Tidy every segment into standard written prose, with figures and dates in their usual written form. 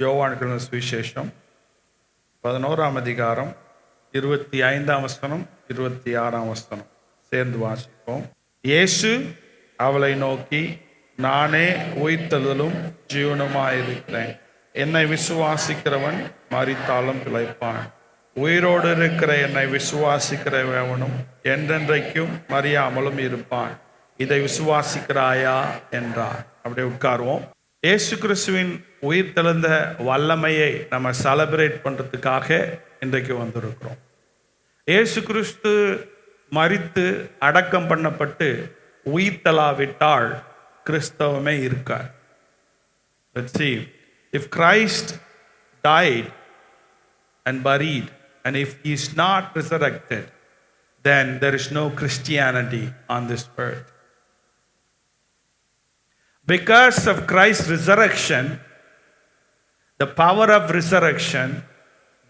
யோவான் சுவிசேஷம் 11ஆம் அதிகாரம் 25ஆம் வசனம் 26ஆம் வசனம் சேர்ந்து வாசிப்போம். இயேசு அவளை நோக்கி, நானே உயிர்த்தெழுதலும் ஜீவனுமாயிருக்கிறேன். என்னை விசுவாசிக்கிறவன் மரித்தாலும் பிழைப்பான். உயிரோடு இருக்கிற என்னை விசுவாசிக்கிறவனும் என்றென்றைக்கும் மறியாமலும் இருப்பான். இதை விசுவாசிக்கிறாயா என்றார். அப்படியே உட்காருவோம். இயேசு கிறிஸ்துவின் உயிர் தெழுந்த வல்லமையை நம்ம செலிப்ரேட் பண்ணுறதுக்காக இன்றைக்கு வந்திருக்கிறோம். இயேசு கிறிஸ்து மரித்து அடக்கம் பண்ணப்பட்டு உயிர் தெழாவிட்டால் கிறிஸ்தவமே இருக்கார். Let's see. If Christ died and buried and if he is not resurrected, then there is no Christianity on this earth. Because of Christ's resurrection, the power of resurrection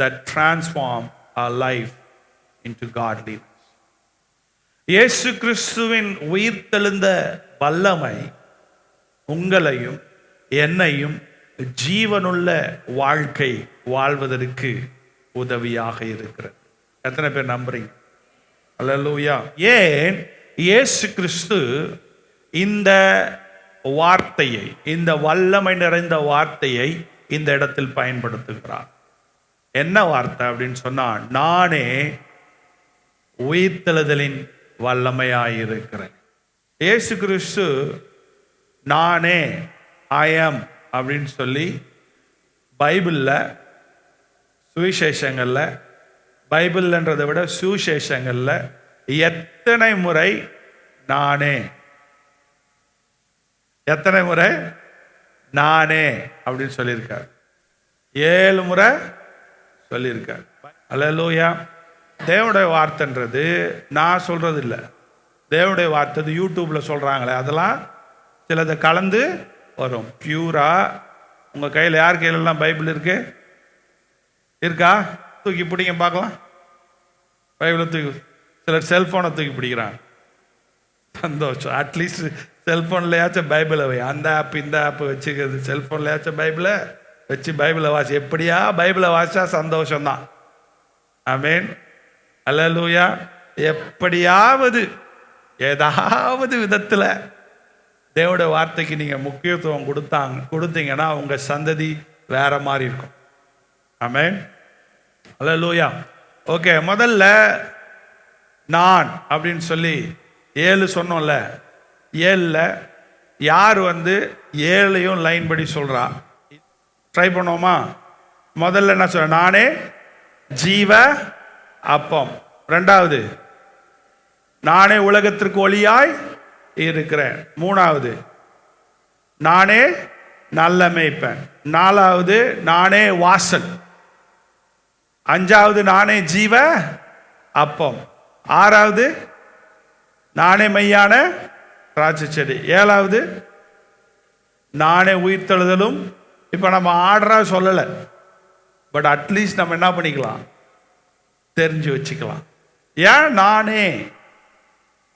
that transform our life into godliness. இயேசு கிறிஸ்துவின் உயிர்த்தெழுந்த வல்லமை உங்களையும் என்னையும் ஜீவனுள்ள வாழ்க்கை வாழ்வதற்கு உதவியாக இருக்கிறது. எத்தனை பேர் நம்புறீங்க? அல்லேலூயா. ஏன் இயேசு கிறிஸ்து இந்த வார்த்தையை, இந்த வல்லமை நிறைந்த வார்த்தையை இந்த இடத்தில் பயன்படுத்துகிறார்? என்ன வார்த்தை அப்படின்னு சொன்னா, நானே உயிர்த்தெழுதலின் வல்லமையாயிருக்கிறேன். இயேசு கிறிஸ்து நானே, ஐ ஆம் அப்படின்னு சொல்லி பைபிளில் சுவிசேஷங்களில், பைபிள்ன்றதை விட சுவிசேஷங்களில் எத்தனை முறை நானே, எத்தனை முறை நானே அப்படின்னு சொல்லியிருக்கார்? 7 முறை சொல்லியிருக்கார். அல்லேலூயா. தேவனுடைய வார்த்தைன்றது நான் சொல்றது இல்லை. தேவனுடைய வார்த்தை யூடியூப்ல சொல்றாங்களே, அதெல்லாம் சிலதை கலந்து வரும். பியூரா உங்க கையில், யார் கையிலெல்லாம் பைபிள் இருக்கு? இருக்கா? தூக்கி பிடிங்க பார்க்கலாம். பைபிளை தூக்கி, சிலர் செல்போனை தூக்கி பிடிக்கிறாங்க. சந்தோஷம். அட்லீஸ்ட் செல்ஃபோன்லையாச்சும் பைபிளை வை. அந்த ஆப் இந்த ஆப் வச்சுக்கிறது, செல்ஃபோன்லையாச்சும் பைபிளை வச்சு பைபிளை வாசி. எப்படியா பைபிளை வாசிச்சா சந்தோஷம்தான். ஆமென். அல்லேலூயா. எப்படியாவது ஏதாவது விதத்தில் தேவனுடைய வார்த்தைக்கு நீங்கள் முக்கியத்துவம் கொடுத்தீங்கன்னா உங்கள் சந்ததி வேற மாதிரி இருக்கும். ஆமென். அல்லேலூயா. ஓகே, முதல்ல நான் அப்படின்னு சொல்லி 7 சொன்னோம்ல. 7ல் யார் 7ஐயும் லைன் படி சொல்றா? ட்ரை பண்ணுவோமா? முதல்ல என்ன சொல்ற? நானே ஜீவ அப்பம். 2வது, நானே உலகத்திற்கு ஒளியாய் இருக்கிறேன். 3வது, நானே நல்ல மேய்ப்பன். 4வது, நானே வாசல். 5வது, நானே ஜீவ அப்பம். 6வது, நானே மெய்யான திராட்சை செடி. 7வது, நானே உயிர்த்தெழுதலும். இப்போ நம்ம ஆர்டரா சொல்லலை, பட் அட்லீஸ்ட் நம்ம என்ன பண்ணிக்கலாம், தெரிஞ்சு வச்சுக்கலாம். ஏன் நானே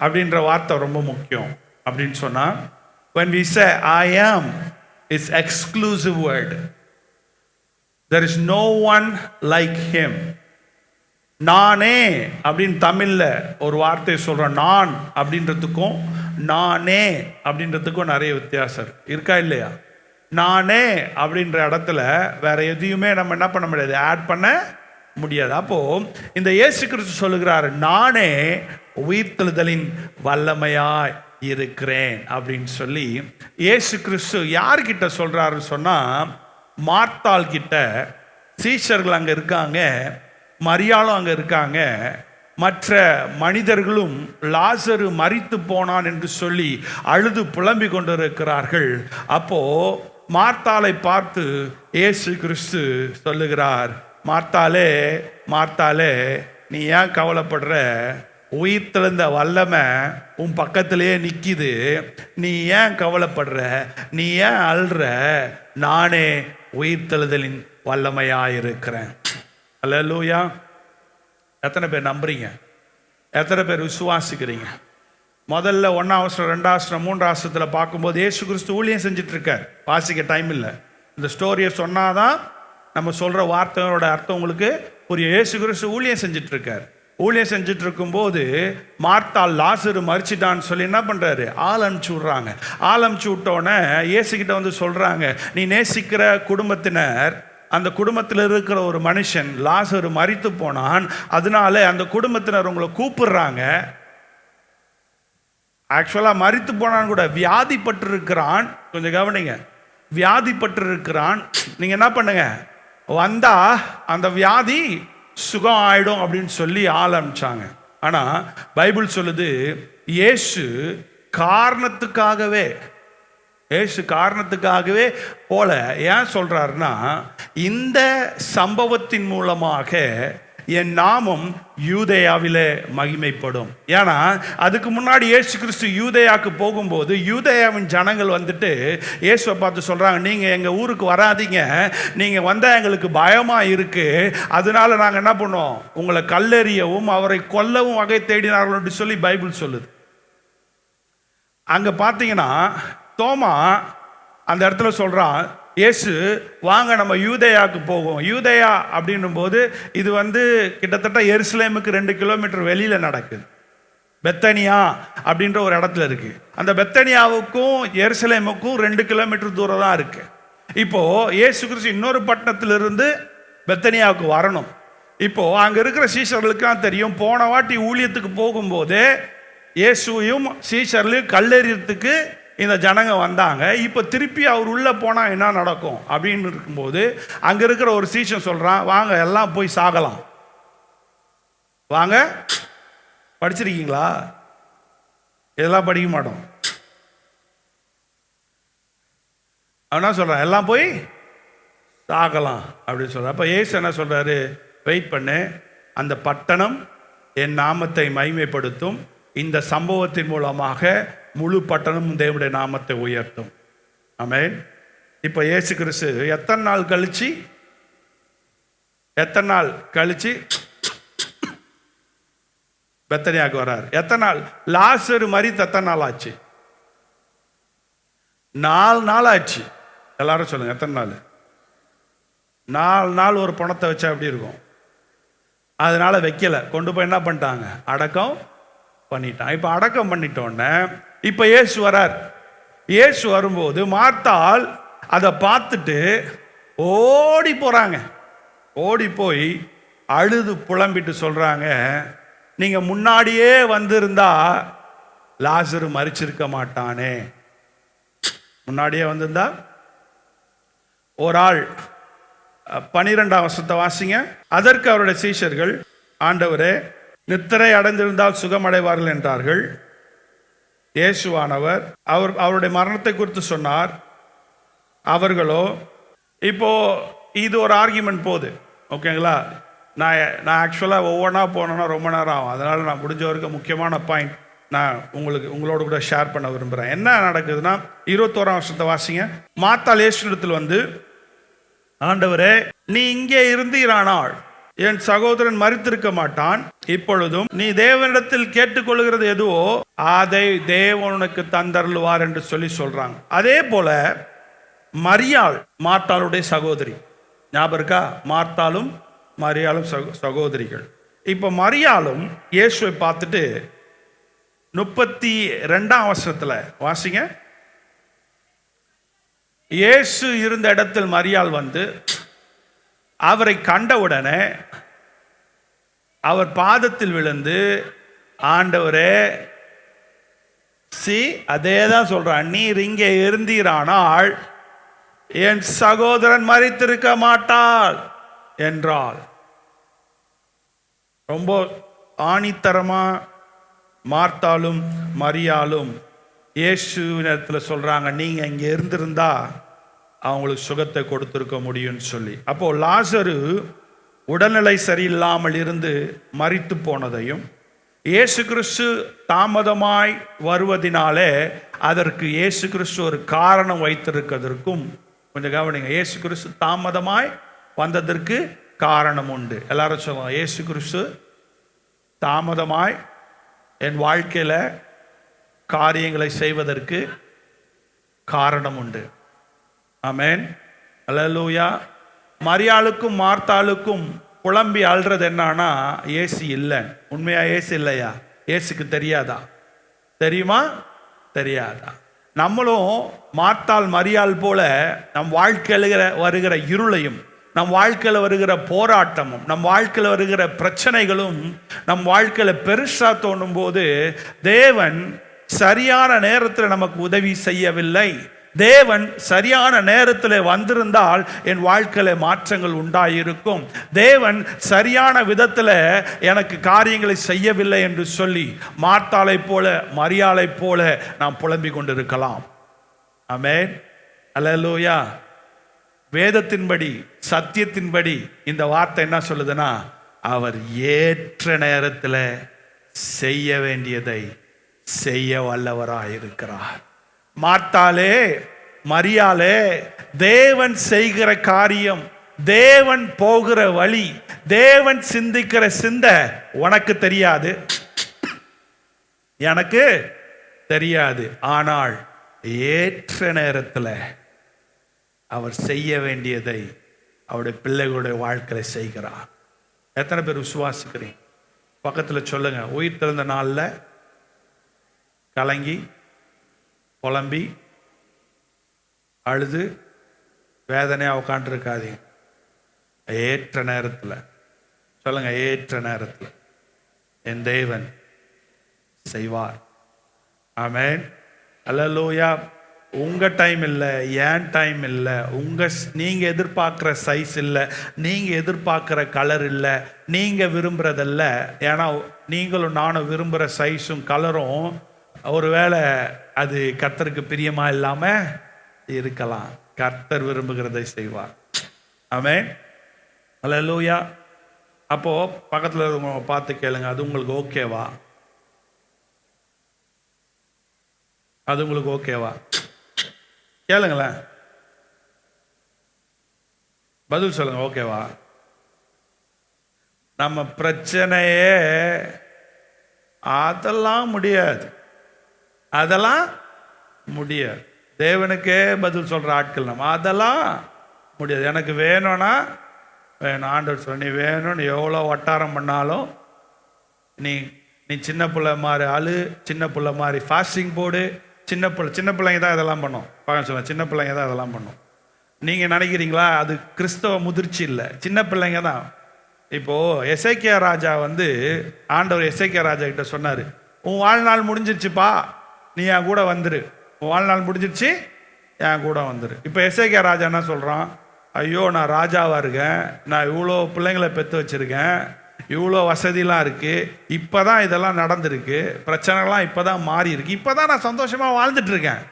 அப்படின்ற வார்த்தை ரொம்ப முக்கியம் அப்படின்னு சொன்னா, when we say I am, it's exclusive word. There is no one like him. நானே அப்படின்னு தமிழ்ல ஒரு வார்த்தை சொல்றோம். நான் அப்படின்றதுக்கும் நானே அப்படின்றதுக்கும் நிறைய வித்தியாசம் இருக்கா இல்லையா? நானே அப்படின்ற இடத்துல வேற எதையுமே நம்ம என்ன பண்ண முடியாது, ஆட் பண்ண முடியாது. அப்போ இந்த இயேசு கிறிஸ்து சொல்லுகிறார், நானே உயிர்த்தெழுதலின் வல்லமையாய் இருக்கிறேன் அப்படின்னு சொல்லி இயேசு கிறிஸ்து யார்கிட்ட சொல்றாரு சொன்னா, மார்த்தாள் கிட்ட. சீஷர்கள் அங்க இருக்காங்க, மரியாளும் அங்க இருக்காங்க, மற்ற மனிதர்களும் லாசரு மரித்து போனான் என்று சொல்லி அழுது புலம்பிக் கொண்டிருக்கிறார்கள். அப்போ மார்த்தாளை பார்த்து இயேசு கிறிஸ்து சொல்லுகிறார், மார்த்தாளே மார்த்தாளே, நீ ஏன் கவலைப்படுற? உயிர்த்தெழுந்த வல்லமை உன் பக்கத்திலேயே நிக்குது. நீ ஏன் கவலைப்படுற? நீ ஏன் அழுற? நானே உயிர்த்தெழுதலின் வல்லமையாயிருக்கிறேன். அல்லேலூயா. எத்தனை பேர் நம்புறீங்க? எத்தனை பேர் விசுவாசிக்கிறீங்க? முதல்ல 1ஆம் வசனம், 2ஆம் வசனம், 3ஆம் வசனத்தில் பார்க்கும்போது இயேசு கிறிஸ்து ஊழியம் செஞ்சுட்டு இருக்கார். வாசிக்க டைம் இல்லை. இந்த ஸ்டோரியை சொன்னாதான் நம்ம சொல்ற வார்த்தையோட அர்த்தம் உங்களுக்கு புரியும். இயேசு கிறிஸ்து ஊழியம் செஞ்சுட்டு இருக்கார். ஊழியம் செஞ்சுட்டு இருக்கும்போது மார்த்தாள் லாசரு மரிச்சிட்டான்னு சொல்லி என்ன பண்றாரு, ஆள் அனுப்பிச்சு விட்றாங்க. ஆள் அனுப்பிச்சு விட்டோன்னே இயேசுகிட்ட வந்து சொல்றாங்க, நீ நேசிக்கிற குடும்பத்தினர், அந்த குடும்பத்தில் இருக்கிற ஒரு மனுஷன் லாசரு மரித்து போனான், அதனால அந்த குடும்பத்தினர் உங்களை கூப்பிடுறாங்க. ஆக்சுவலா மரித்து போனான்னு கூட, வியாதிப்பட்டு இருக்கிறான். கொஞ்சம் கவனிங்க, வியாதிப்பட்டு இருக்கிறான். நீங்க என்ன பண்ணுங்க, வந்தா அந்த வியாதி சுகம் ஆயிடும் அப்படின்னு சொல்லி ஆள் அனுப்பிச்சாங்க. ஆனா பைபிள் சொல்லுது, இயேசு காரணத்துக்காகவே போல. ஏன் சொல்றாருன்னா, இந்த சம்பவத்தின் மூலமாக என் நாமம் யூதேயாவிலே மகிமைப்படும். ஏன்னா அதுக்கு முன்னாடி இயேசு கிறிஸ்து யூதேயாவுக்கு போகும்போது யூதேயாவின் ஜனங்கள் வந்துட்டு இயேசுவை பார்த்து சொல்றாங்க, நீங்க எங்க ஊருக்கு வராதீங்க, நீங்க வந்தா எங்களுக்கு பயமா இருக்கு, அதனால நாங்க என்ன பண்ணோம், உங்களை கல்லெறியவும் அவரை கொல்லவும் வகை தேடினார்கள் சொல்லி பைபிள் சொல்லுது. அங்க பார்த்தீங்கன்னா தோமா அந்த இடத்துல சொல்றான், இயேசு வாங்க நம்ம யூதேயாவுக்கு போவோம். யூதேயா அப்படின்னும் போது இது வந்து கிட்டத்தட்ட எருசலேமுக்கு 2 கிலோமீட்டர் வெளியில நடக்குது. பெத்தனியா அப்படின்ற ஒரு இடத்துல இருக்கு. அந்த பெத்தனியாவுக்கும் எருசலேமுக்கும் 2 கிலோமீட்டர் தூரம் தான் இருக்கு. இப்போ இயேசு கிறிஸ்து இன்னொரு பட்டணத்திலிருந்து பெத்தனியாவுக்கு வரணும். இப்போ அங்க இருக்கிற சீஷர்களுக்கு தெரியும், போன வாட்டி ஊழியத்துக்கு போகும்போது இயேசுவையும் சீஷர்களையும் கல்லெறியத்துக்கு இந்த ஜனங்க வந்தாங்க. இப்போ திருப்பி அவர் உள்ள போனா என்ன நடக்கும் அப்படின்னு இருக்கும்போது அங்க இருக்கிற ஒரு சீஷன் சொல்றான், வாங்க எல்லாம் போய் சாகலாம். வாங்க, படிச்சிருக்கீங்களா? இதெல்லாம் படிக்க மாட்டோம். அவனா சொல்றான், எல்லாம் போய் சாகலாம் அப்படின்னு சொல்ற. அப்ப இயேசு என்ன சொல்றாரு, வெயிட் பண்ணு, அந்த பட்டணம் என் நாமத்தை மகிமைப்படுத்தும், இந்த சம்பவத்தின் மூலமாக முழு பட்டணம் தேவனுடைய நாமத்தை உயர்த்தும். ஆமென். இப்போ இயேசு கிறிஸ்து எத்தனை நாள் கழிச்சு பெத்தனியாவுக்கு வர்றார்? எத்தனை நாள்? லாசரு மரித்து எத்தனை நாள் ஆச்சு? 4 நாள் ஆச்சு. எல்லாரும் சொல்லுங்க, எத்தனை நாள்? 4 நாள் ஒரு பணத்தை வச்சா எப்படி இருக்கும்? அதனால வைக்கல, கொண்டு போய் என்ன பண்ணிட்டாங்க, அடக்கம் பண்ணிட்டான். இப்ப அடக்கம் பண்ணிட்டோன்னே இப்ப இயேசு வரார். இயேசு வரும்போது மார்த்தாள் அதை பார்த்துட்டு ஓடி போறாங்க. ஓடி போய் அழுது புலம்பிட்டு சொல்றாங்க, நீங்க முன்னாடியே வந்திருந்தா லாசரு மரிச்சிருக்க மாட்டானே. முன்னாடியே வந்திருந்தா. ஒரு ஆள் 12ஆம் வசனத்தை வாசிங்க. அதற்கு அவருடைய சீஷர்கள், ஆண்டவரே, நித்திரை அடைந்திருந்தால் சுகமடைவார்கள் என்றார்கள். இயேசுவானவர் அவருடைய மரணத்தை குறித்து சொன்னார். அவர்களோ, இப்போ இது ஒரு ஆர்கியூமெண்ட் போகுது, ஓகேங்களா? நான் ஆக்சுவலாக ஒவ்வொன்றா போனோன்னா ரொம்ப நேரம் ஆகும். அதனால் நான் முடிஞ்ச வரைக்கும் முக்கியமான பாயிண்ட் நான் உங்களோட கூட ஷேர் பண்ண விரும்புகிறேன். என்ன நடக்குதுன்னா, 21ஆம் வசனத்தை வாசிங்க. மார்த்தாள் இயேசுவிடத்தில் வந்து, ஆண்டவரே, நீ இங்கே இருந்தீரானால் என் சகோதரன் மரித்திருக்க மாட்டான். இப்பொழுதும் நீ தேவனிடத்தில் கேட்டுக்கொள்கிறது எதுவோ அதை தேவன் உனக்கு தந்தருள்வார் என்று சொல்றாங்க. அதே போல மரியாள், மார்த்தாளுடைய சகோதரி, ஞாபகம் இருக்கா? மார்த்தாளும் மரியாளும் சகோதரிகள். இப்ப மரியாளும் இயேசுவை பார்த்துட்டு 32ஆம் வசனத்துல வாசிங்க. இயேசு இருந்த இடத்தில் மரியாள் வந்து அவரை கண்டவுடனே அவர் பாதத்தில் விழுந்து, ஆண்டவரே, அதே தான் சொல்றான், நீர் இங்கே இருந்தீரானால் என் சகோதரன் மரித்திருக்க மாட்டாள் என்றாள். ரொம்ப ஆணித்தரமா மார்த்தாளும் மரியாளும் இயேசுவினிடத்தில் சொல்றாங்க, நீங்க இங்க இருந்திருந்தா அவங்களுக்கு சுகத்தை கொடுத்திருக்க முடியும்னு சொல்லி. அப்போ லாசரு உடல்நிலை சரியில்லாமல் இருந்து மரித்து போனதையும், இயேசு கிறிஸ்து தாமதமாய் வருவதினாலே அதற்கு இயேசு கிறிஸ்து ஒரு காரணம் வைத்திருக்கிறதற்கும் கொஞ்சம் கவனிங்க. இயேசு கிறிஸ்து தாமதமாய் வந்ததற்கு காரணம் உண்டு. எல்லாரும் சொல்லுவாங்க, இயேசு கிறிஸ்து தாமதமாய் என் வாழ்க்கையில காரியங்களை செய்வதற்கு காரணம் உண்டு. ஆமென். அல்லேலூயா. மரியாளுக்கும் மார்த்தாளுக்கும் புலம்பி அழுறது என்னன்னா, ஏசு இல்லை. உண்மையா ஏசு இல்லையா? ஏசுக்கு தெரியாதா? தெரியுமா? தெரியாதா? நம்மளும் மார்த்தாள் மரியாள் போல நம் வாழ்க்கையில் வருகிற இருளையும், நம் வாழ்க்கையில் வருகிற போராட்டமும், நம் வாழ்க்கையில் வருகிற பிரச்சனைகளும் நம் வாழ்க்கையில் பெருசா தோணும் போது தேவன் சரியான நேரத்தில் நமக்கு உதவி செய்யவில்லை. தேவன் சரியான நேரத்தில் வந்திருந்தால் என் வாழ்க்கையில மாற்றங்கள் உண்டாயிருக்கும். தேவன் சரியான விதத்தில் எனக்கு காரியங்களை செய்யவில்லை என்று சொல்லி மார்த்தாளை போல மரியாளை போல நாம் புலம்பிக் கொண்டிருக்கலாம். ஆமென், அல்லேலூயா. வேதத்தின்படி, சத்தியத்தின்படி இந்த வார்த்தை என்ன சொல்லுதுன்னா, அவர் ஏற்ற நேரத்தில் செய்ய வேண்டியதை செய்ய வல்லவராயிருக்கிறார். மார்த்தாளே, மரியாளே, தேவன் செய்கிற காரியம், தேவன் போகிற வழி, தேவன் சிந்திக்கிற சிந்தை உனக்கு தெரியாது, எனக்கு தெரியாது. ஆனால் ஏற்ற நேரத்தில் அவர் செய்ய வேண்டியதை அவருடைய பிள்ளைகளுடைய வாழ்க்கையில செய்கிறார். எத்தனை பேர் விசுவாசிக்கிறீங்க? பக்கத்தில் சொல்லுங்க. உயிர் திறந்த நாளில் கலங்கி புலம்பி அழுது வேதனையாக உட்காந்துருக்காதீங்க. ஏற்ற நேரத்தில் சொல்லுங்க, ஏற்ற நேரத்தில் என் தேவன் செய்வார். ஆமென், அல்லேலூயா. உங்க டைம் இல்லை, ஏன் டைம் இல்லை, நீங்க எதிர்பார்க்குற சைஸ் இல்லை, நீங்க எதிர்பார்க்குற கலர் இல்லை, நீங்க விரும்புறதல்ல. ஏன்னா நீங்களும் நானும் விரும்புகிற சைஸும் கலரும் ஒருவேளை அது கர்த்தருக்கு பிரியமா இல்லாம இருக்கலாம். கர்த்தர் விரும்புகிறதை செய்வார். ஆமென், அல்லேலூயா. அப்போ பக்கத்துல பார்த்து கேளுங்க, அது உங்களுக்கு ஓகேவா? அது உங்களுக்கு ஓகேவா? கேளுங்களேன், பதில் சொல்லுங்க. ஓகேவா? நம்ம பிரச்சனையே அதெல்லாம் முடியாது, அதெல்லாம் முடியாது. தேவனுக்கே பதில் சொல்ற ஆட்கள் நம்ம. அதெல்லாம் முடியாது, எனக்கு வேணும்னா வேணும். ஆண்டவர் சொல்ல, நீ வேணும்னு எவ்வளோ வட்டாரம் பண்ணாலும் நீ சின்ன பிள்ளை மாதிரி அழு, சின்ன பிள்ளை மாதிரி ஃபாஸ்டிங் போடு. சின்ன பிள்ளைங்க தான் இதெல்லாம் பண்ணும். பார்க்க சொல்ல, சின்ன பிள்ளைங்க தான் இதெல்லாம் பண்ணும். நீங்கள் நினைக்கிறீங்களா? அது கிறிஸ்தவ முதிர்ச்சி இல்லை, சின்ன பிள்ளைங்க தான். இப்போது எசேக்கியா ராஜா ஆண்டவர் எசேக்கியா ராஜா கிட்ட சொன்னார், உன் வாழ்நாள் முடிஞ்சிருச்சுப்பா, நீ என் கூட வந்துரு. உன் வாழ்நாள் முடிஞ்சிருச்சு, என் கூட வந்துரு. இப்போ எசேக்கியா ராஜா என்ன சொல்கிறான்? ஐயோ, நான் ராஜாவாக இருக்கேன், நான் இவ்வளோ பிள்ளைங்களை பெற்று வச்சுருக்கேன், இவ்வளோ வசதிலாம் இருக்குது, இப்போ தான் இதெல்லாம் நடந்திருக்கு, பிரச்சனைலாம் இப்போ தான் மாறி இருக்கு, இப்போ தான் நான் சந்தோஷமாக வாழ்ந்துட்டு இருக்கேன்.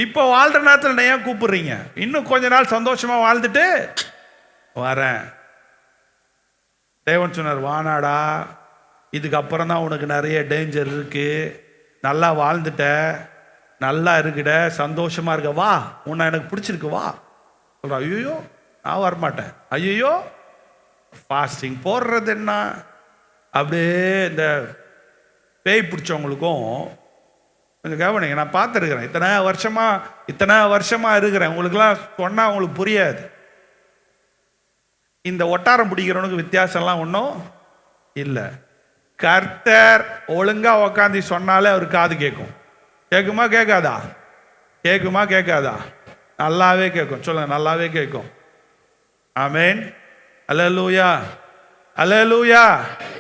இப்போ வாழ்கிற நேரத்தில் ஏன் கூப்பிடுறீங்க? இன்னும் கொஞ்ச நாள் சந்தோஷமாக வாழ்ந்துட்டு வரேன். தேவன் சொன்னார், வானாடா, இதுக்கப்புறம் தான் உனக்கு நிறைய டேஞ்சர் இருக்குது, நல்லா வாழ்ந்துட்ட, நல்லா இருக்குட, சந்தோஷமாக இருக்க, வா, உன்னை எனக்கு பிடிச்சிருக்கு, வா சொல்கிறா. ஐயோ, நான் வரமாட்டேன். ஐயோ, ஃபாஸ்டிங் போடுறது என்ன? அப்படியே இந்த பேய் பிடிச்சவங்களுக்கும் கொஞ்சம் கவனிங்க. நான் பார்த்துருக்குறேன், இத்தனை வருஷமா இருக்கிறேன். உங்களுக்குலாம் சொன்னால் உங்களுக்கு புரியாது. இந்த ஒட்டாரம் பிடிக்கிறவனுக்கு வித்தியாசம்லாம் ஒன்றும் இல்லை. கர்த்தர் ஒழுங்கா உக்காந்து சொன்னாலே அவர் காது கேட்கும். கேட்குமா கேட்காதா? கேட்குமா கேட்காதா? நல்லாவே கேட்கும். சொல்லுங்க, நல்லாவே கேட்கும். ஆமென், அல்லேலூயா, அல்லேலூயா.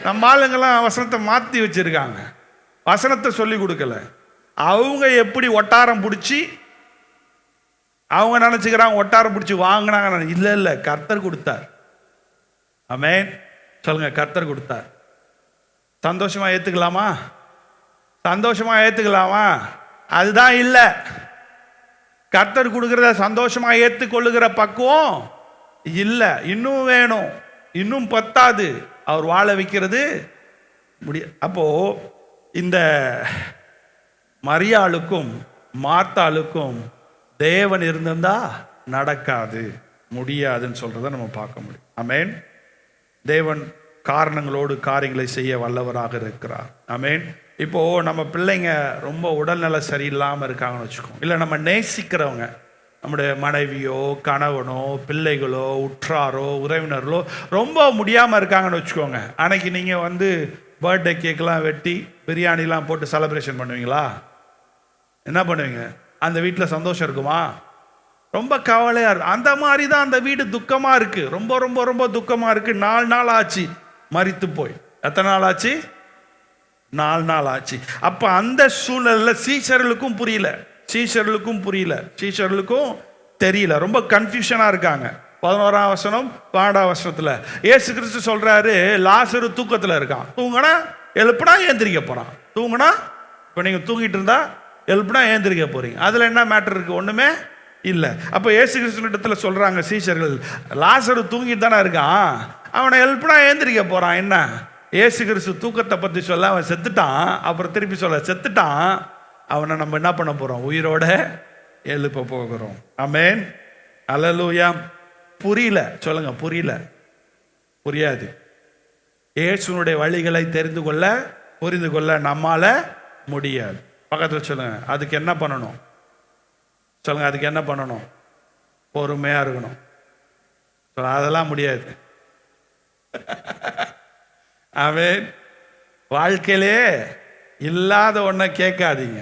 நம்ம ஆளுங்கெல்லாம் வசனத்தை மாற்றி வச்சிருக்காங்க, வசனத்தை சொல்லி கொடுக்கல. அவங்க எப்படி ஒட்டாரம் பிடிச்சி அவங்க நினச்சிக்கிறாங்க, ஒட்டாரம் பிடிச்சி வாங்கினாங்க. இல்லை இல்லை, கர்த்தர் கொடுத்தார். ஆமென், சொல்லுங்க, கர்த்தர் கொடுத்தார். சந்தோஷமா ஏற்றுக்கலாமா? சந்தோஷமா ஏற்றுக்கலாமா? அதுதான் இல்லை. கர்த்தர் கொடுக்கிறத சந்தோஷமா ஏற்றுக்கொள்ளுகிற பக்குவம் இல்லை. இன்னும் வேணும், இன்னும் பத்தாது, அவர் வாழ வைக்கிறது முடியாது. அப்போ இந்த மரியாளுக்கும் மார்த்தாளுக்கும் தேவன் இருந்திருந்தா நடக்காது, முடியாதுன்னு சொல்றதை நம்ம பார்க்க முடியும். ஆமென். தேவன் காரணங்களோடு காரியங்களை செய்ய வல்லவராக இருக்கிறார். ஆமென். இப்போ நம்ம பிள்ளைங்க ரொம்ப உடல்நல சரியில்லாமல் இருக்காங்கன்னு வச்சுக்கோங்க, இல்லை நம்ம நேசிக்கிறவங்க நம்முடைய மனைவியோ கணவனோ பிள்ளைகளோ உற்றாரோ உறவினர்களோ ரொம்ப முடியாமல் இருக்காங்கன்னு வச்சுக்கோங்க. அன்னைக்கு நீங்கள் வந்து பர்த்டே கேக்கெலாம் வெட்டி பிரியாணிலாம் போட்டு செலிப்ரேஷன் பண்ணுவீங்களா? என்ன பண்ணுவீங்க? அந்த வீட்டில் சந்தோஷம் இருக்குமா? ரொம்ப கவலையாக இருக்கு. அந்த மாதிரி தான் அந்த வீடு துக்கமாக இருக்குது. ரொம்ப ரொம்ப ரொம்ப துக்கமாக இருக்குது. 4 நாள் ஆச்சு மரித்து போய். எத்தனை நாள் ஆச்சு? 4 நாள் ஆச்சு. அப்போ அந்த சூழ்நிலையில் சீஷர்களுக்கும் புரியல, சீஷர்களுக்கும் தெரியல, ரொம்ப கன்ஃபியூஷனாக இருக்காங்க. 11ஆம் வசனம் 12ஆம் வசனத்தில் இயேசு கிறிஸ்து சொல்கிறாரு, லாசரு தூக்கத்தில் இருக்கான். தூங்கினா எழுப்புனா ஏந்திரிக்க போகிறான். தூங்கினா, இப்போ நீங்கள் தூங்கிட்டு இருந்தா எழுப்புனா ஏந்திரிக்க போகிறீங்க. அதில் என்ன மேட்டர் இருக்குது? ஒன்றுமே இல்லை. அப்போ இயேசு கிறிஸ்துவிடத்தில் சொல்கிறாங்க சீஷர்கள், லாசரு தூங்கிட்டு தானே இருக்கான், அவனை எழுப்புனா ஏந்திரிக்க போகிறான். என்ன? இயேசு கிறிஸ்து தூக்கத்தை பற்றி சொல்ல அவன் செத்துட்டான். அப்புறம் திருப்பி சொல்ல செத்துட்டான், அவனை நம்ம என்ன பண்ண போகிறோம்? உயிரோட எழுப்ப போகிறோம். ஆமென், அல்லேலூயா. புரியல சொல்லுங்க, புரியாது. இயேசுனுடைய வழிகளை புரிந்து கொள்ள நம்மால முடியாது. பக்கத்தில் சொல்லுங்க, அதுக்கு என்ன பண்ணணும்? சொல்லுங்க, அதுக்கு என்ன பண்ணணும்? பொறுமையா இருக்கணும். அதெல்லாம் முடியாது. ஆமென். வாழ்க்கையிலே இல்லாத ஒன்றை கேட்காதீங்க.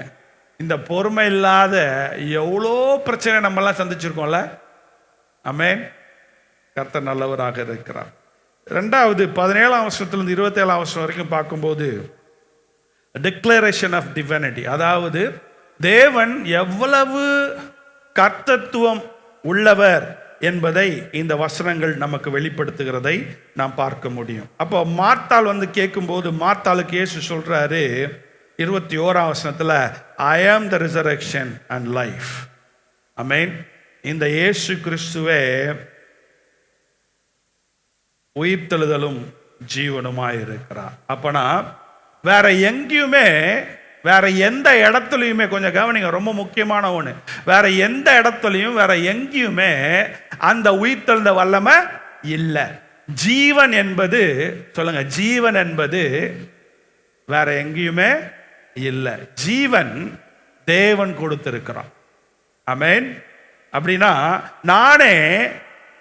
இந்த பொறுமை இல்லாத எவ்வளோ பிரச்சனை நம்மெல்லாம் சந்திச்சிருக்கோம்ல. ஆமென். கர்த்தர் நல்லவராக இருக்கிறார். 2வது 17ஆம் வசனத்திலிருந்து 27ஆம் வசனம் வரைக்கும் பார்க்கும்போது டிக்ளரேஷன் ஆஃப் டிவைனிட்டி, அதாவது தேவன் எவ்வளவு கர்த்தத்துவம் உள்ளவர் என்பதை இந்த வசனங்கள் நமக்கு வெளிப்படுத்துகிறதை நாம் பார்க்க முடியும். அப்போ மார்த்தாள் வந்து கேட்கும்போது மார்த்தாளுக்கு இயேசு சொல்றாரு 21ஆம் வசனத்தில், ஐ ஆம் த ரிசரக்ஷன் அண்ட் லைஃப். ஆமென். இந்த இயேசு கிறிஸ்துவே உயிர்த்தெழுதலும் ஜீவனுமாய் இருக்கிறார். அப்பனா வேற எங்கேயுமே, வேற எந்த இடத்துலையுமே, கொஞ்சம் கவனிங்க, ரொம்ப முக்கியமான ஒன்று, வேற எந்த இடத்துலையும் வேற எங்கேயுமே அந்த உயிர்த்தெழுந்த வல்லமை இல்லை. ஜீவன் என்பது, சொல்லுங்க, ஜீவன் என்பது வேற எங்கேயுமே இல்லை. ஜீவன் தேவன் கொடுத்திருக்கிறான். ஆமென். அப்படின்னா நானே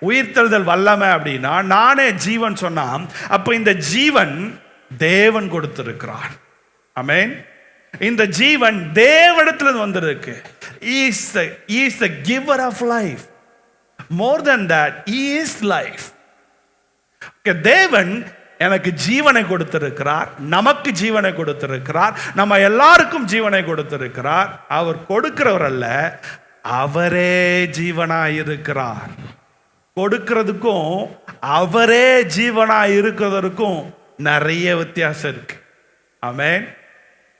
உயிர்த்தெழுதல் வல்லமை, அப்படின்னா நானே ஜீவன் சொன்னா, அப்ப இந்த ஜீவன் தேவன் கொடுத்திருக்கிறார். ஆமென். இந்த ஜீவன் தேவனிடத்தில் வந்திருக்கு. He is the giver of life. More than that, he is life. தேவன் எனக்கு ஜீவனை கொடுத்திருக்கிறார், நமக்கு ஜீவனை கொடுத்திருக்கிறார், நம்ம எல்லாருக்கும் ஜீவனை கொடுத்திருக்கிறார். அவர் கொடுக்கிறவர் அல்ல, அவரே ஜீவனாய் இருக்கிறார். கொடுக்கிறதுக்கும் அவரே ஜீவனாய் இருக்கிறதற்கும் நிறைய வித்தியாசம் இருக்கு. ஆமென்,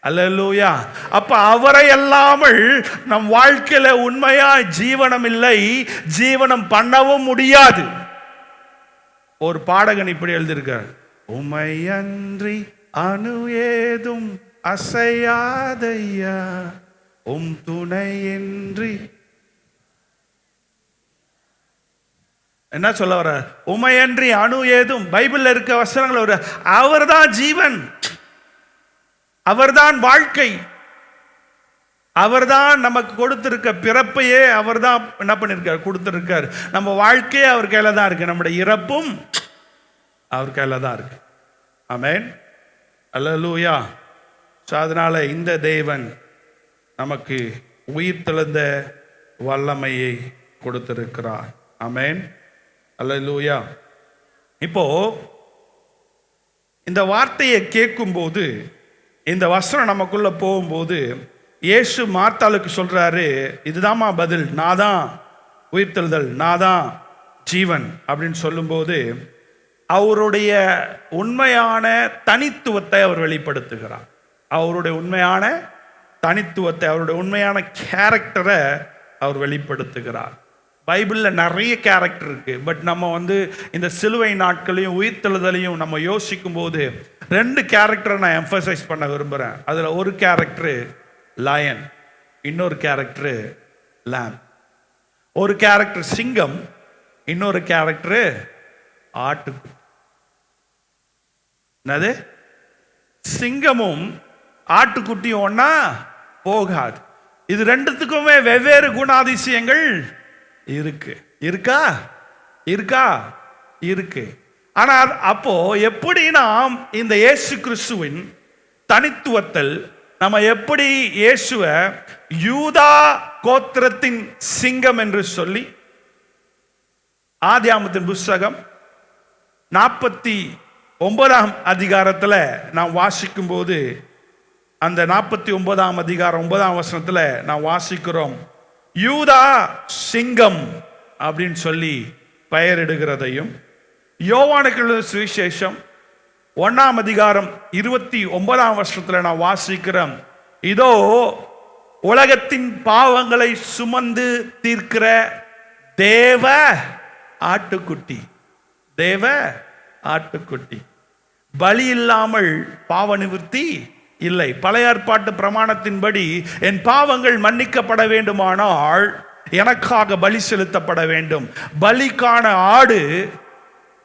அல்லேலூயா. அப்ப அவரை அல்லாமல் நம் வாழ்க்கையில உண்மையா ஜீவனம் இல்லை, ஜீவனம் பண்ணவும் முடியாது. ஒரு பாடகன் இப்படி எழுதியிருக்கார், உம்மையன்றி அணு ஏதும் அசையாதையா, உம் துணையின்றி. என்ன சொல்ல வர? உமையன்றி அணு ஏதும். பைபிள்ல இருக்க வசனங்கள், அவர்தான் ஜீவன், அவர்தான் வாழ்க்கை, அவர்தான் நமக்கு கொடுத்திருக்க பிறப்பையே அவர்தான் என்ன பண்ணிருக்கார்? கொடுத்திருக்கார். நம்ம வாழ்க்கையே அவர் கையில தான் இருக்கு, நம்முடைய இறப்பும் அவர் கையில தான் இருக்கு. ஆமென், அல்லேலூயா. அதனால இந்த தேவன் நமக்கு உயிர்த்தெழுந்த வல்லமையை கொடுத்திருக்கிறார். ஆமென், அல்லேலூயா. இப்போ இந்த வார்த்தையை கேட்கும்போது, இந்த வசனம் நமக்குள்ள போகும்போது, இயேசு மார்த்தாளுக்கு சொல்றாரு, இதுதாம்மா பதில், நான் தான் உயிர்த்தெழுதல், நான் தான் ஜீவன் அப்படின்னு சொல்லும்போது அவருடைய உண்மையான தனித்துவத்தை அவர் வெளிப்படுத்துகிறார். அவருடைய உண்மையான தனித்துவத்தை, அவருடைய உண்மையான கேரக்டரை அவர் வெளிப்படுத்துகிறார். பைபிளில் நிறைய கேரக்டர் இருக்கு. பட் நம்ம வந்து இந்த சிலுவை நாட்களையும் உயிர்த்தெழுதலையும் நம்ம யோசிக்கும் போது 2 கேரக்டரை நான் எம்பசைஸ் பண்ண விரும்புகிறேன். அதில் ஒரு கேரக்டரு லயன், இன்னொரு கேரக்டரு லாம். ஒரு கேரக்டர் சிங்கம், இன்னொரு கேரக்டரு ஆட்டுக்குட்டி. என்னது? சிங்கமும் ஆட்டுக்குட்டியும் ஒன்னா போகாது. இது 2த்துக்குமே வெவ்வேறு குணாதிசயங்கள் இருக்கு. இருக்கா? இருக்கா? இருக்கு. ஆனா அப்போ எப்படி நாம் இந்த இயேசு கிறிஸ்துவின் தனித்துவத்தில் நம்ம எப்படி இயேசுவ யூதா கோத்திரத்தின் சிங்கம் என்று சொல்லி ஆதியாகமத்தின் புஸ்தகம் 49ஆம் அதிகாரத்தில் நாம் வாசிக்கும் போது, அந்த 49ஆம் அதிகாரம் 9ஆம் வசனத்தில் நாம் வாசிக்கிறோம், யூதா சிங்கம் அப்படின்னு சொல்லி பெயரிடுகிறதையும், யோவானுக்கு எழுதின சுவிசேஷம் 1ஆம் அதிகாரம் 29ஆம் வசனத்தில் நான் வாசிக்கிறோம், இதோ உலகத்தின் பாவங்களை சுமந்து தீர்க்கிற தேவ ஆட்டுக்குட்டி. தேவ ஆட்டுக்குட்டி. பலி இல்லாமல் பாவ நிவர்த்தி இல்லை. பழைய ஏற்பாட்டு பிரமாணத்தின்படி என் பாவங்கள் மன்னிக்கப்பட வேண்டுமானால் எனக்காக பலி செலுத்தப்பட வேண்டும். பலிக்கான ஆடு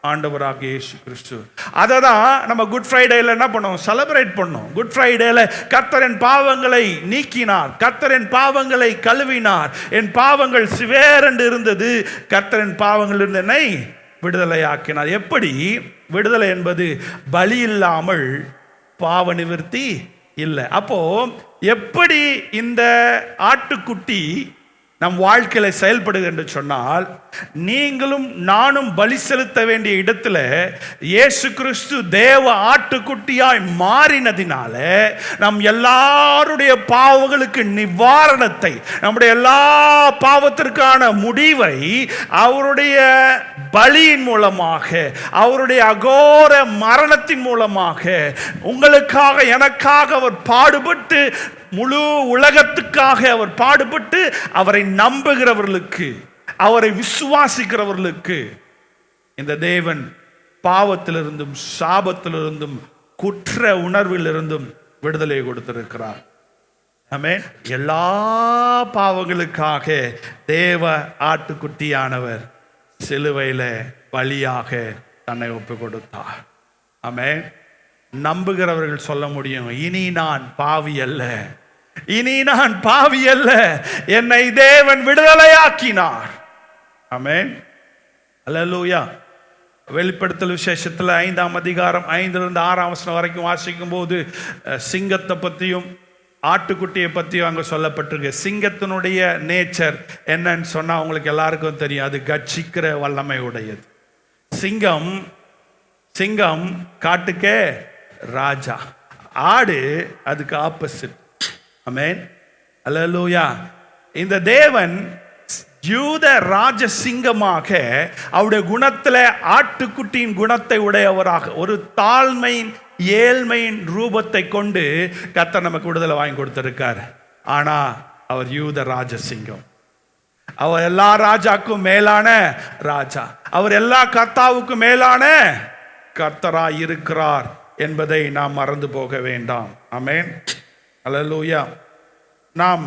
ஆண்டவராக இயேசு கிறிஸ்து. அதை தான் நம்ம குட் ஃப்ரைடேல என்ன பண்ணோம்? செலிப்ரேட் பண்ணோம். குட் ஃப்ரைடேல கர்த்தரின் பாவங்களை நீக்கினார், கர்த்தரின் பாவங்களை கழுவினார், என் பாவங்கள் சிவேரென்று இருந்தது, கர்த்தரின் பாவங்கள் இருந்து என்னை விடுதலையாக்கினார். எப்படி விடுதலை என்பது? பலி இல்லாமல் பாவ நிவர்த்தி இல்லை. அப்போ எப்படி இந்த ஆட்டுக்குட்டி நம் வாழ்க்கையில செயல்படுது என்று சொன்னால், நீங்களும் நானும் பலி செலுத்த வேண்டிய இடத்துல இயேசு கிறிஸ்து தேவ ஆட்டுக்குட்டியாய் மாறினதினால நம் எல்லாருடைய பாவங்களுக்கு நிவாரணத்தை, நம்முடைய எல்லா பாவத்திற்கான முடிவை அவருடைய பலியின் மூலமாக, அவருடைய அகோர மரணத்தின் மூலமாக உங்களுக்காக எனக்காக அவர் பாடுபட்டு, முழு உலகத்துக்காக அவர் பாடுபட்டு, அவரை நம்புகிறவர்களுக்கு, அவரை விசுவாசிக்கிறவர்களுக்கு இந்த தேவன் பாவத்திலிருந்தும் சாபத்திலிருந்தும் குற்ற உணர்விலிருந்தும் விடுதலை கொடுத்திருக்கிறார். ஆமென். எல்லா பாவங்களுக்காக தேவ ஆட்டுக்குட்டியானவர் சிலுவையில பலியாக தன்னை ஒப்பு கொடுத்தார். ஆமென். நம்புகிறவர்கள் சொல்ல முடியும், இனி நான் பாவி அல்ல, இனி நான் பாவி அல்ல, என்னை தேவன் விடுதலையாக்கினார். ஆமென். அல்லேலூயா. வெளிப்படுத்தல் விசேஷத்தில் 5ஆம் அதிகாரம் 5லிருந்து 6ஆம் வசனம் வரைக்கும் வாசிக்கும் போது சிங்கத்தை பற்றியும் ஆட்டுக்குட்டியை பற்றியும் அங்கே சொல்லப்பட்டிருக்கு. சிங்கத்தினுடைய நேச்சர் என்னன்னு சொன்னால் உங்களுக்கு எல்லாருக்கும் தெரியும், அது கட்சிக்கிற வல்லமை உடையது. சிங்கம் சிங்கம் காட்டுக்கே ராஜா, ஆடு அதுக்கு ஆப்போசிட். ஆமென். அல்லேலூயா. இந்த தேவன் யூத ராஜ சிங்கமாக அவருடைய குணத்தில் ஆட்டுக்குட்டியின் குணத்தை உடையவராக, ஒரு தாழ்மையின் ஏழ்மையின் ரூபத்தை கொண்டு கர்த்தர் நமக்கு விடுதலை வாங்கி கொடுத்திருக்கார். ஆனா அவர் யூத ராஜசிங்கம். அவர் எல்லா ராஜாக்கும் மேலான ராஜா, அவர் எல்லா கர்த்தாவுக்கும் மேலான கர்த்தராய் இருக்கிறார் என்பதை நாம் மறந்து போக வேண்டாம். ஆமென். அல்லேலூயா. நாம்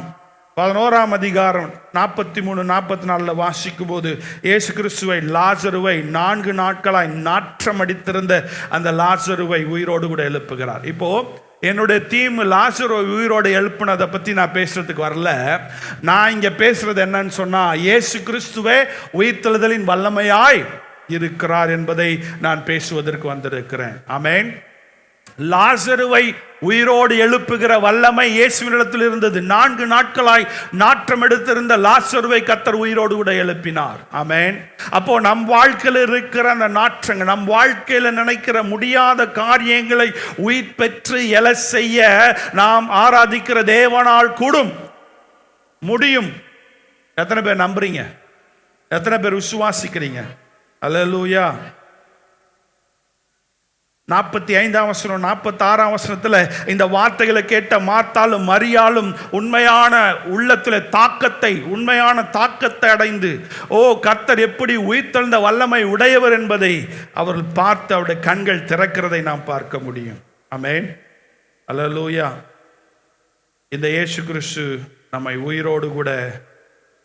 11ஆம் அதிகாரம் 43-44 வாசிக்கும் போது இயேசு கிறிஸ்துவை, லாசருவை 4 நாட்களாய் நாற்றம் அடித்திருந்த அந்த லாசருவை உயிரோடு கூட எழுப்புகிறார். இப்போ என்னுடைய தீம் லாசருவை உயிரோடு எழுப்புனதை பற்றி நான் பேசுறதுக்கு வரல. நான் இங்கே பேசுறது என்னன்னு சொன்னா, இயேசு கிறிஸ்துவே உயிர்த்தெழுதலின் வல்லமையாய் இருக்கிறார் என்பதை நான் பேசுவதற்கு வந்திருக்கிறேன். ஆமென். லாசருவை உயிரோடு எழுப்புகிற வல்லமை இயேசுவினிடத்தில் இருந்தது. 4 நாட்களாய் நாற்றம் எடுத்திருந்த லாசருவை கர்த்தர் உயிரோடு கூட எழுப்பினார். ஆமென். அப்போ நம் வாழ்க்கையில் இருக்கிற அந்த நாற்றங்கள், நம் வாழ்க்கையில் நினைக்கிற முடியாத காரியங்களை உயிர் பெற்று எழ செய்ய நாம் ஆராதிக்கிற தேவனால் கூடும், முடியும். எத்தனை பேர் நம்புறீங்க? எத்தனை பேர் விசுவாசிக்கிறீங்க? அல்லேலூயா. 45ஆம் வசனம் 46ஆம் வசனத்தில் இந்த வார்த்தைகளை கேட்ட மார்த்தாலும் மரியாளும் உண்மையான உள்ளத்தில் உண்மையான தாக்கத்தை அடைந்து, ஓ கர்த்தர் எப்படி உயிர்த்தெழுந்த வல்லமை உடையவர் என்பதை அவர்கள் பார்த்து அவருடைய கண்கள் திறக்கிறதை நாம் பார்க்க முடியும். ஆமென். அல்லேலூயா. இந்த இயேசு கிறிஸ்து நம்மை உயிரோடு கூட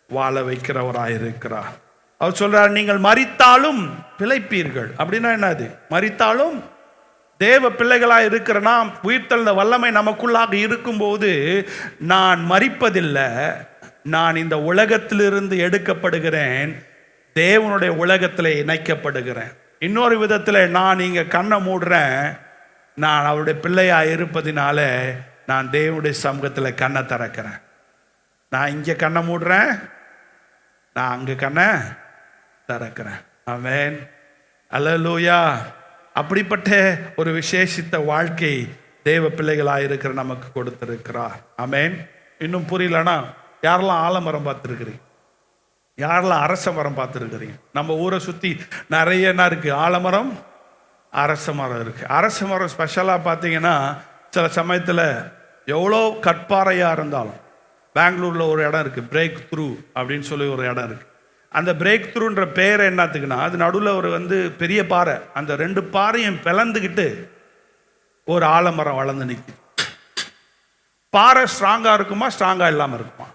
வாழ வைக்கிறவராயிருக்கிறார். அவர் சொல்றார், நீங்கள் மரித்தாலும் பிழைப்பீர்கள். அப்படின்னா என்னது? மரித்தாலும் தேவ பிள்ளைகளாக இருக்கிற நாம், உயிர்த்தெழுந்த வல்லமை நமக்குள்ளாக இருக்கும்போது நான் மரிப்பதில்லை, நான் இந்த உலகத்திலிருந்து எடுக்கப்படுகிறேன், தேவனுடைய உலகத்தில் இணைக்கப்படுகிறேன். இன்னொரு விதத்தில் நான் இங்கே கண்ணை மூடுறேன், நான் அவருடைய பிள்ளையாக இருப்பதினால நான் தேவனுடைய சமூகத்தில் கண்ணை திறக்கிறேன். நான் இங்கே கண்ணை மூடுறேன், நான் அங்கே கண்ணை திறக்கிறேன். ஆமென், அல்லேலூயா. அப்படிப்பட்ட ஒரு விசேஷித்த வாழ்க்கை தேவ பிள்ளைகளாக இருக்கிற நமக்கு கொடுத்திருக்கிறார். ஆமென். இன்னும் புரியலன்னா, யாரெல்லாம் ஆலமரம் பார்த்துருக்கிறீங்க? யாரெல்லாம் அரச மரம் பார்த்துருக்கிறீங்க? நம்ம ஊரை சுற்றி நிறைய என்ன இருக்குது? ஆலமரம், அரச மரம் இருக்குது. அரச மரம் ஸ்பெஷலாக பார்த்தீங்கன்னா, சில சமயத்தில் எவ்வளோ கற்பாறையாக இருந்தாலும், பெங்களூரில் ஒரு இடம் இருக்குது, பிரேக் த்ரூ அப்படின்னு சொல்லி ஒரு இடம் இருக்குது. அந்த பிரேக் த்ரூன்ற பேர் என்னத்துக்குன்னா, அது நடுவில் ஒரு பெரிய பாறை, அந்த 2 பாறையும் பிளந்துக்கிட்டு ஒரு ஆலமரம் வளர்ந்து நிற்குது. பாறை ஸ்ட்ராங்காக இருக்குமா, ஸ்ட்ராங்காக இல்லாமல் இருக்குமா?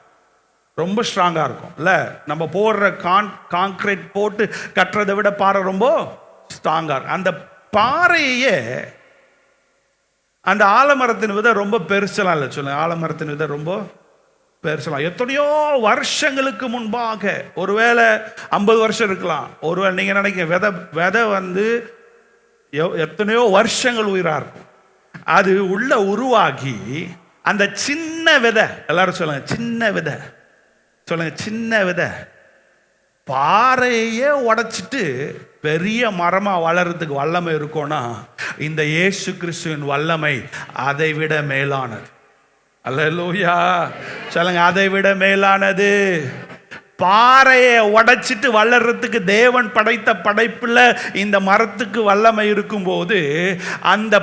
ரொம்ப ஸ்ட்ராங்காக இருக்கும் இல்லை? நம்ம போடுற கான்கிரீட் போட்டு கட்டுறதை விட பாறை ரொம்ப ஸ்ட்ராங்காக இருக்கும். அந்த பாறையே அந்த ஆலமரத்தின் விதை ரொம்ப பெருசெல்லாம் இல்லை. சொல்லுங்க, ஆலமரத்தின் விதை ரொம்ப பெருசெல்லாம் எத்தனையோ வருஷங்களுக்கு முன்பாக, ஒருவேளை 50 வருஷம் இருக்கலாம், ஒருவேளை நீங்கள் நினைக்க விதை எத்தனையோ வருஷங்கள் உயிராக இருக்கும். அது உள்ள உருவாகி அந்த சின்ன விதை, எல்லாரும் சொல்லுங்க சின்ன விதை, சொல்லுங்க சின்ன விதை, பாறையே உடைச்சிட்டு பெரிய மரமா வளர்றதுக்கு வல்லமை இருக்கும்னா, இந்த இயேசு கிறிஸ்துவின் வல்லமை அதை விட மேலானது. அல்லேலூயா, சொல்லுங்க அதை விட மேலானது. பாறையை உடைச்சிட்டு வளர்றதுக்கு தேவன் படைத்த படைப்புல இந்த மரத்துக்கு வல்லமை இருக்கும்போது, அந்த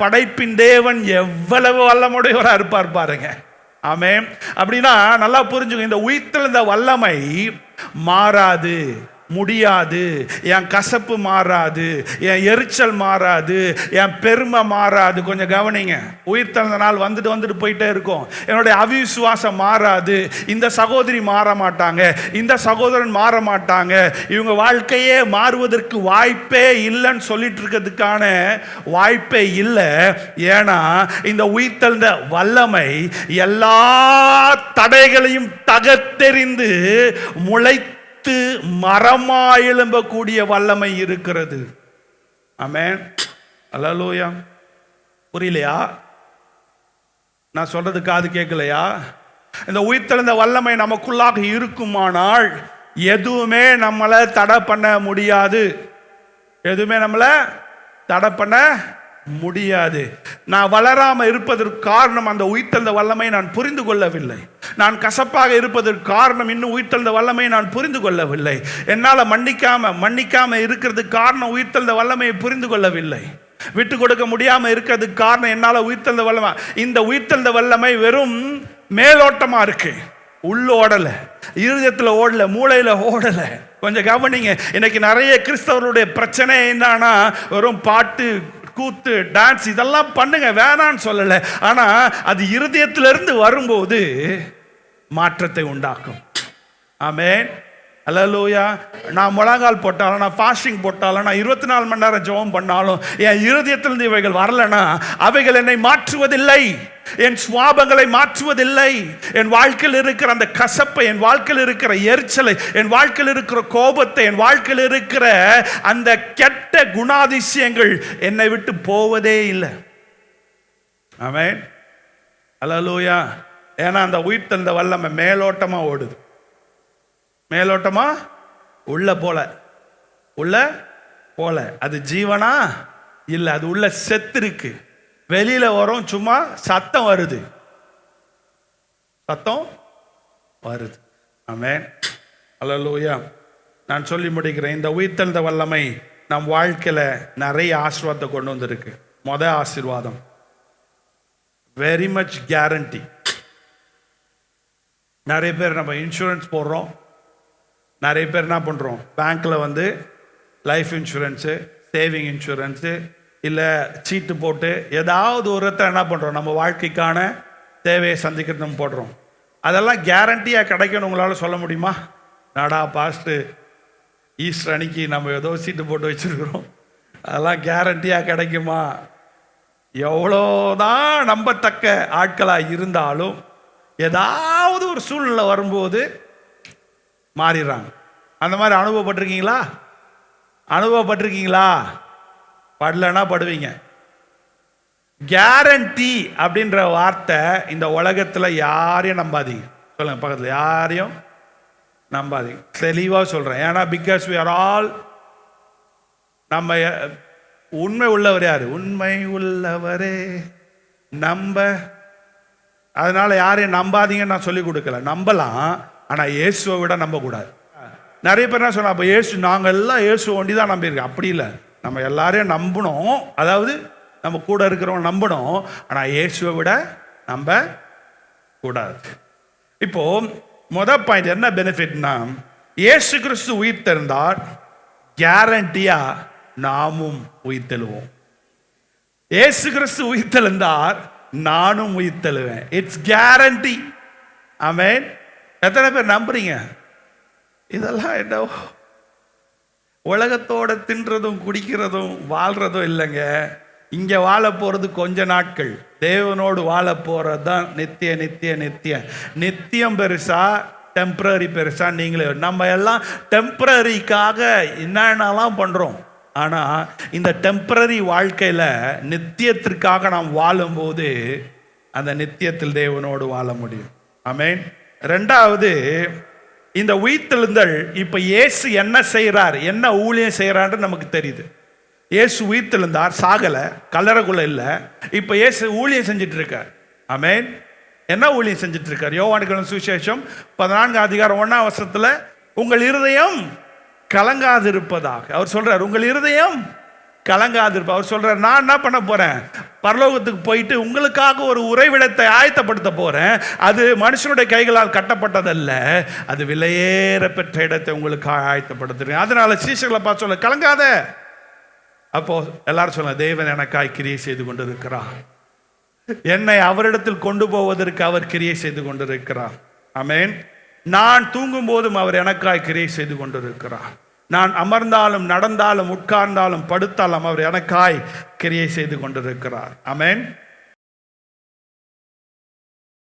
படைப்பின் தேவன் எவ்வளவு வல்லமுடையவராக இருப்பார் பாருங்க. ஆமென். அப்படின்னா நல்லா புரிஞ்சுங்க, இந்த உயிர்த்தெழுந்த வல்லமை மாறாது, முடியாது. என் கசப்பு மாறாது, என் எரிச்சல் மாறாது, என் பெருமை மாறாது. கொஞ்சம் கவனிங்க, உயிர்த்தெழுந்த நாள் வந்துட்டு போயிட்டே இருக்கும். என்னுடைய அவிசுவாசம் மாறாது. இந்த சகோதரி மாற மாட்டாங்க, இந்த சகோதரன் மாற மாட்டாங்க. இவங்க வாழ்க்கையே மாறுவதற்கு வாய்ப்பே இல்லைன்னு சொல்லிட்டு இருக்கிறதுக்கான வாய்ப்பே இல்லை. ஏன்னா இந்த உயிர்த்தெழுந்த வல்லமை எல்லா தடைகளையும் தகர்த்தெறிந்து முளைத்து மரமா எழும்பக்கூடிய வல்லமை இருக்கிறது. ஆமென், அல்லேலூயா. புரியலையா? நான் சொல்றது காது கேட்கலையா? இந்த உயிர்த்தெழுந்த வல்லமை நமக்குள்ளாக இருக்குமானால் எதுவுமே நம்மளை தடை பண்ண முடியாது. எதுவுமே நம்மளை தடை பண்ண முடியாது. நான் வளராம இருப்பதற்கு காரணம் அந்த உயிர்த்தெழுந்த வல்லமை நான் புரிந்து கொள்ளவில்லை. நான் கசப்பாக இருப்பதற்கு காரணம் இன்னும் உயிர்த்தெழுந்த வல்லமை நான் புரிந்து கொள்ளவில்லை. என்னால் மன்னிக்காம இருக்கிறதுக்கு காரணம் உயிர்த்தெழுந்த வல்லமையை புரிந்து கொள்ளவில்லை. விட்டு கொடுக்க முடியாம இருக்கிறதுக்கு காரணம் என்னால் உயிர்த்தெழுந்த வல்லமை. இந்த உயிர்த்தெழுந்த வல்லமை வெறும் மேலோட்டமா இருக்கு, உள்ள ஓடல, இருதயத்தில் ஓடல, மூளையில ஓடல. கொஞ்சம் கவனிங்க, இன்னைக்கு நிறைய கிறிஸ்தவருடைய பிரச்சனை என்னன்னா, வெறும் பாட்டு, கூத்து, டான்ஸ் இதெல்லாம் பண்ணுங்க, வேணான்னு சொல்லல. ஆனா அது இருதயத்திலிருந்து வரும்போது மாற்றத்தை உண்டாக்கும். ஆமென், அல்லேலூயா. நான் முழங்கால் போட்டாலும், நான் ஃபாஸ்டிங் போட்டாலும், நான் 24 மணி நேரம் ஜெபம் பண்ணாலும் என் இருதயத்திலிருந்து இவைகள் வரலனா அவைகள் என்னை மாற்றுவதில்லை, என் சுவாபங்களை மாற்றுவதில்லை. என் வாழ்க்கையில் இருக்கிற அந்த கசப்பை, என் வாழ்க்கையில் இருக்கிற எரிச்சலை, என் வாழ்க்கையில் இருக்கிற கோபத்தை, என் வாழ்க்கையில் இருக்கிற அந்த கெட்ட குணாதிசயங்கள் என்னை விட்டு போவதே இல்லை. ஆமென், அல்லேலூயா. ஏன்னா அந்த உயிர்த்தெழுந்த வல்லமை மேலோட்டமா ஓடுது. மேலோட்டமா உள்ள போல அது ஜீவனா இல்லை, அது உள்ள செத்து இருக்கு. வெளியில வரும், சும்மா சத்தம் வருது. ஆமென், அல்லேலூயா. நான் சொல்லி முடிக்கிறேன். இந்த உயிர்த்தெழுந்த வல்லமை நம் வாழ்க்கையில நிறைய ஆசீர்வாதத்தை கொண்டு வந்திருக்கு. ஆசீர்வாதம் வெரி மச் கேரண்டி. நிறைய பேர் நம்ம இன்சூரன்ஸ் போடுறோம், நிறைய பேர் என்ன பண்ணுறோம், பேங்க்கில் லைஃப் இன்சூரன்ஸு, சேவிங் இன்சூரன்ஸு, இல்லை சீட்டு போட்டு ஏதாவது ஒரு என்ன பண்ணுறோம், நம்ம வாழ்க்கைக்கான தேவையை சந்திக்கிறது நம்ம போடுறோம். அதெல்லாம் கேரண்டியாக கிடைக்கணும் உங்களால் சொல்ல முடியுமா? நாடா பாஸ்ட்டு ஈஸ்டர் அன்னைக்கு நம்ம ஏதோ சீட்டு போட்டு வச்சுருக்கிறோம், அதெல்லாம் கேரண்டியாக கிடைக்குமா? எவ்வளோதான் நம்பத்தக்க ஆட்களாக இருந்தாலும் ஏதாவது ஒரு சூழ்நிலை வரும்போது மாறிடுறாங்க. அந்த மாதிரி அனுபவப்பட்டிருக்கீங்களா? படலன்னா படுவீங்க. கேரண்டி அப்படின்ற வார்த்தை இந்த உலகத்தில் யாரையும் நம்பாதீங்க. சொல்லுங்க பக்கத்தில், யாரையும் நம்பாதீங்க. தெளிவாக சொல்கிறேன். ஏன்னா பிகாஸ் we are all, நம்ம உண்மை உள்ளவர் யார்? உண்மை உள்ளவரே நம்ப. அதனால யாரையும் நம்பாதீங்கன்னு நான் சொல்லி கொடுக்கல. நம்பலாம், ஆனால் இயேசுவை விட நம்பக்கூடாது. நிறைய பேர் என்ன சொன்னா, அப்போ இயேசு, நாங்கள் எல்லாம் இயேசு ஒண்டி தான் நம்பியிருக்கோம். அப்படி இல்லை, நம்ம எல்லாரையும் நம்பணும். அதாவது நம்ம கூட இருக்கிறவங்க நம்பணும், ஆனால் இயேசுவை விட நம்ப கூடாது. இப்போ பாயிண்ட் என்ன பெனிஃபிட்னா, இயேசு கிறிஸ்து உயிர் தெழுந்தார், கேரண்டியா நாமும் உயிர் தெழுவோம். இயேசு கிறிஸ்து உயிர் தெழுந்தார், நானும் உயிர் தெழுவேன். It's guarantee. ஆமென். எத்தனை பேர் நம்புறீங்க? இதெல்லாம் என்ன உலகத்தோட தின்றதும் குடிக்கிறதும் வாழ்றதும் இல்லைங்க. இங்க வாழ போறது கொஞ்ச நாட்கள், தேவனோடு வாழ போறது தான் நித்திய நித்திய நித்திய. நித்தியம் பெருசா டெம்பரரி பெருசா? நீங்களே, நம்ம எல்லாம் டெம்பரரிக்காக என்னென்னலாம் பண்றோம். ஆனா இந்த டெம்பரரி வாழ்க்கையில நித்தியத்திற்காக நாம் வாழும்போது அந்த நித்தியத்தில் தேவனோடு வாழ முடியும். ஆமென். ரெண்டாவது, இந்த உயிர்த்தெழுந்தல் இப்ப இயேசு என்ன செய்யறார், என்ன ஊழியம் செய்யறான்னு நமக்கு தெரியுது. இயேசு உயிர்த்தெழுந்தார், சாகல, கல்லறைக்குள்ள இல்ல. இப்ப இயேசு ஊழியம் செஞ்சுட்டு இருக்கார். ஆமென். என்ன ஊழியம் செஞ்சுட்டு இருக்கார்? யோவான் சுவிசேஷம் 14:1 உங்கள் இருதயம் கலங்காதிருப்பதாக அவர் சொல்றார். உங்கள் இருதயம் கலங்காதிருப்ப அவர் சொல்றார். நான் என்ன பண்ண போறேன்? பரலோகத்துக்கு போயிட்டு உங்களுக்காக ஒரு உறைவிடத்தை ஆயத்தப்படுத்த போறேன். அது மனுஷனுடைய கைகளால் கட்டப்பட்டதல்ல, அது விலையேற பெற்ற இடத்தை உங்களுக்காக ஆயத்தப்படுத்துறேன். அதனால சீஷர்களை பார்த்து சொல்ல, கலங்காத. அப்போ எல்லாரும் சொல்ல, தேவன் எனக்காய் கிரியை செய்து கொண்டிருக்கிறார், என்னை அவரிடத்தில் கொண்டு போவதற்கு அவர் கிரியை செய்து கொண்டிருக்கிறார். ஆமென். நான் தூங்கும் போதும் அவர் எனக்காய் கிரியை செய்து கொண்டிருக்கிறார். நான் அமர்ந்தாலும் நடந்தாலும் உட்கார்ந்தாலும் படுத்தாலும் அவர் எனக்காய் கிரியை செய்து கொண்டிருக்கிறார். ஆமென்.